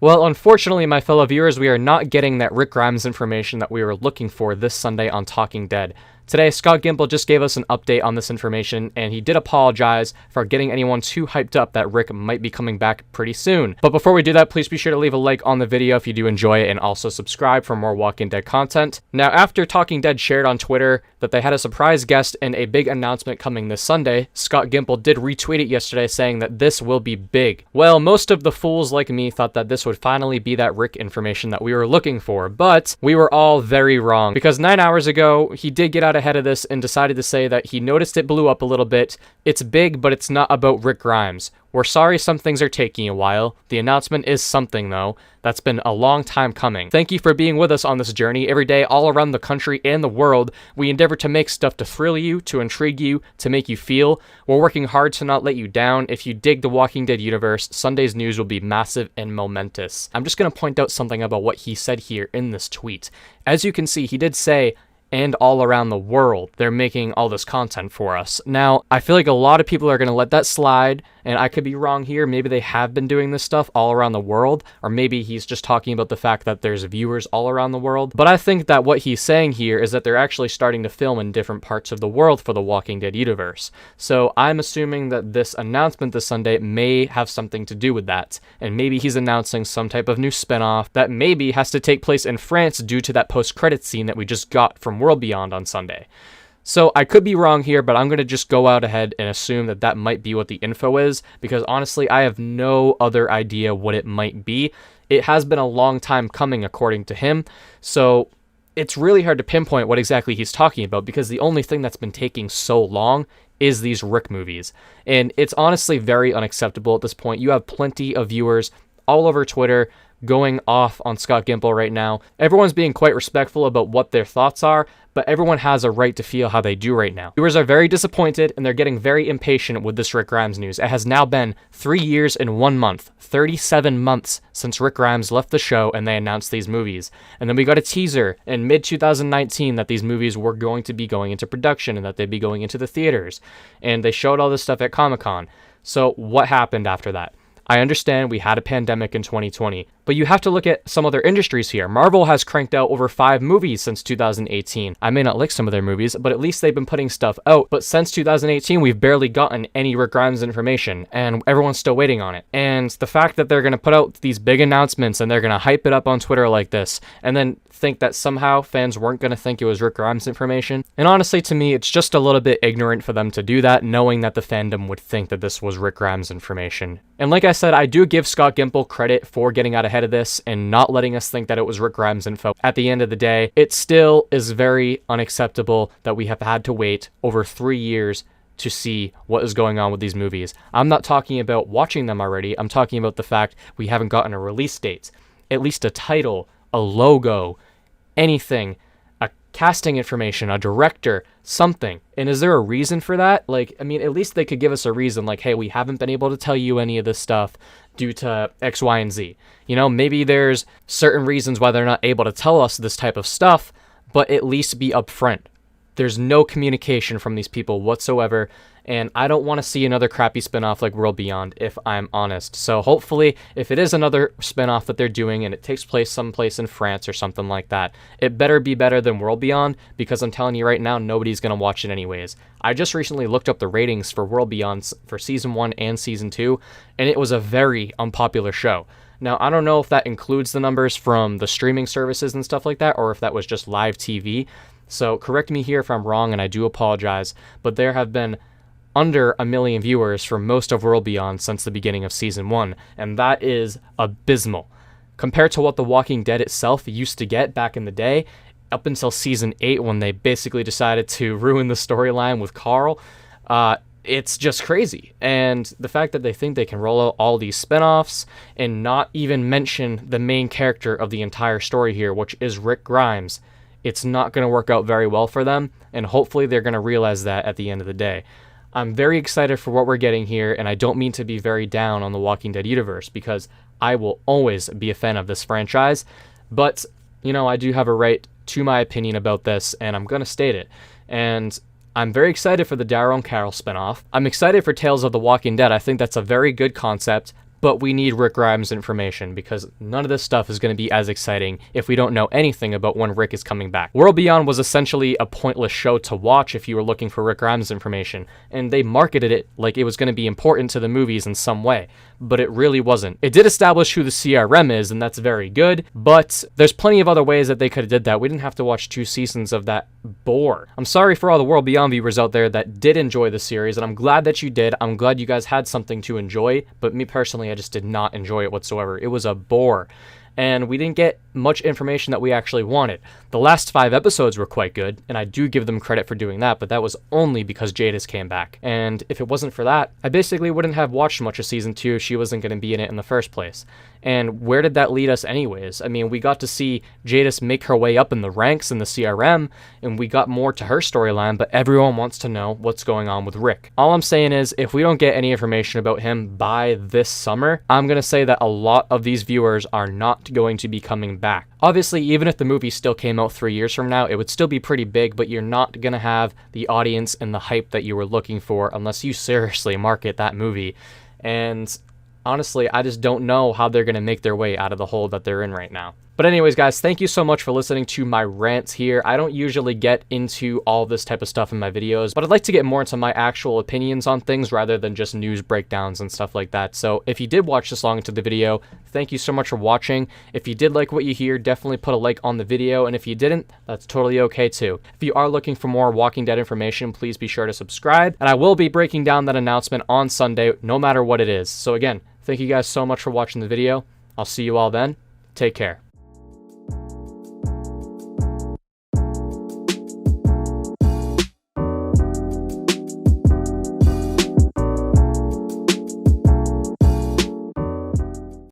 Well, unfortunately, my fellow viewers, we are not getting that Rick Grimes information that we were looking for this Sunday on Talking Dead. Today, Scott Gimple just gave us an update on this information, and he did apologize for getting anyone too hyped up that Rick might be coming back pretty soon. But before we do that, please be sure to leave a like on the video if you do enjoy it, and also subscribe for more Walking Dead content. Now, after Talking Dead shared on Twitter that they had a surprise guest and a big announcement coming this Sunday, Scott Gimple did retweet it yesterday saying that this will be big. Well, most of the fools like me thought that this would finally be that Rick information that we were looking for, but we were all very wrong, because 9 hours ago, he did get out ahead of this and decided to say that he noticed it blew up a little bit. It's big, but it's not about Rick Grimes. We're sorry some things are taking a while. The announcement is something, though. That's been a long time coming. Thank you for being with us on this journey. Every day, all around the country and the world, we endeavor to make stuff to thrill you, to intrigue you, to make you feel. We're working hard to not let you down. If you dig the Walking Dead universe, Sunday's news will be massive and momentous. I'm just going to point out something about what he said here in this tweet. As you can see, he did say, and all around the world, they're making all this content for us. Now, I feel like a lot of people are going to let that slide, and I could be wrong here. Maybe they have been doing this stuff all around the world, or maybe he's just talking about the fact that there's viewers all around the world. But I think that what he's saying here is that they're actually starting to film in different parts of the world for the Walking Dead universe. So I'm assuming that this announcement this Sunday may have something to do with that, and maybe he's announcing some type of new spinoff that maybe has to take place in France due to that post-credits scene that we just got from World Beyond on Sunday. So I could be wrong here, but I'm going to just go out ahead and assume that that might be what the info is, because honestly, I have no other idea what it might be. It has been a long time coming, according to him, so it's really hard to pinpoint what exactly he's talking about, because the only thing that's been taking so long is these Rick movies. And it's honestly very unacceptable at this point. You have plenty of viewers all over Twitter going off on Scott Gimple right now. Everyone's being quite respectful about what their thoughts are, but everyone has a right to feel how they do right now. Viewers are very disappointed, and they're getting very impatient with this Rick Grimes news. It has now been 3 years and 1 month, 37 months since Rick Grimes left the show and they announced these movies. And then we got a teaser in mid-2019 that these movies were going to be going into production and that they'd be going into the theaters. And they showed all this stuff at Comic-Con. So what happened after that? I understand we had a pandemic in 2020, but you have to look at some other industries here. Marvel has cranked out over 5 movies since 2018. I may not like some of their movies, but at least they've been putting stuff out. But since 2018, we've barely gotten any Rick Grimes information, and everyone's still waiting on it. And the fact that they're going to put out these big announcements and they're going to hype it up on Twitter like this, and then think that somehow fans weren't going to think it was Rick Grimes information. And honestly, to me, it's just a little bit ignorant for them to do that, knowing that the fandom would think that this was Rick Grimes information. And like I said, I do give Scott Gimple credit for getting out ahead of this and not letting us think that it was Rick Grimes info. At the end of the day, it still is very unacceptable that we have had to wait over 3 years to see what is going on with these movies. I'm not talking about watching them already. I'm talking about the fact we haven't gotten a release date, at least a title, a logo, anything, a casting information, a director, something. And is there a reason for that? Like, I mean, at least they could give us a reason, like, hey, we haven't been able to tell you any of this stuff due to X, Y, and Z. You know, maybe there's certain reasons why they're not able to tell us this type of stuff, but at least be upfront. There's no communication from these people whatsoever, and I don't want to see another crappy spinoff like World Beyond, if I'm honest. So hopefully, if it is another spinoff that they're doing and it takes place someplace in France or something like that, it better be better than World Beyond, because I'm telling you right now, nobody's going to watch it anyways. I just recently looked up the ratings for World Beyond for Season 1 and Season 2, and it was a very unpopular show. Now, I don't know if that includes the numbers from the streaming services and stuff like that, or if that was just live TV. So correct me here if I'm wrong, and I do apologize, but there have been under 1 million viewers for most of World Beyond since the beginning of Season 1, and that is abysmal. Compared to what The Walking Dead itself used to get back in the day, up until Season 8 when they basically decided to ruin the storyline with Carl, it's just crazy. And the fact that they think they can roll out all these spin-offs and not even mention the main character of the entire story here, which is Rick Grimes, it's not going to work out very well for them, and hopefully they're going to realize that at the end of the day. I'm very excited for what we're getting here, and I don't mean to be very down on the Walking Dead universe, because I will always be a fan of this franchise, but, you know, I do have a right to my opinion about this, and I'm going to state it. And I'm very excited for the Daryl and Carol spinoff. I'm excited for Tales of the Walking Dead. I think that's a very good concept, but we need Rick Grimes information because none of this stuff is going to be as exciting if we don't know anything about when Rick is coming back. World Beyond was essentially a pointless show to watch if you were looking for Rick Grimes information, and they marketed it like it was going to be important to the movies in some way, but it really wasn't. It did establish who the CRM is, and that's very good, but there's plenty of other ways that they could have did that. We didn't have to watch 2 seasons of that bore. I'm sorry for all the World Beyond viewers out there that did enjoy the series, and I'm glad that you did. I'm glad you guys had something to enjoy, but me personally, I just did not enjoy it whatsoever. It was a bore, and we didn't get much information that we actually wanted. The last 5 episodes were quite good, and I do give them credit for doing that, but that was only because Jadis came back. And if it wasn't for that, I basically wouldn't have watched much of season 2 if she wasn't going to be in it in the first place. And where did that lead us anyways? I mean, we got to see Jadis make her way up in the ranks in the CRM, and we got more to her storyline, but everyone wants to know what's going on with Rick. All I'm saying is, if we don't get any information about him by this summer, I'm going to say that a lot of these viewers are not going to be coming back. Obviously, even if the movie still came out 3 years from now, it would still be pretty big, but you're not going to have the audience and the hype that you were looking for unless you seriously market that movie. And honestly, I just don't know how they're going to make their way out of the hole that they're in right now. But anyways, guys, thank you so much for listening to my rants here. I don't usually get into all this type of stuff in my videos, but I'd like to get more into my actual opinions on things rather than just news breakdowns and stuff like that. So if you did watch this long into the video, thank you so much for watching. If you did like what you hear, definitely put a like on the video, and if you didn't, that's totally okay too. If you are looking for more Walking Dead information, please be sure to subscribe, and I will be breaking down that announcement on Sunday, no matter what it is. So again, thank you guys so much for watching the video. I'll see you all then. Take care.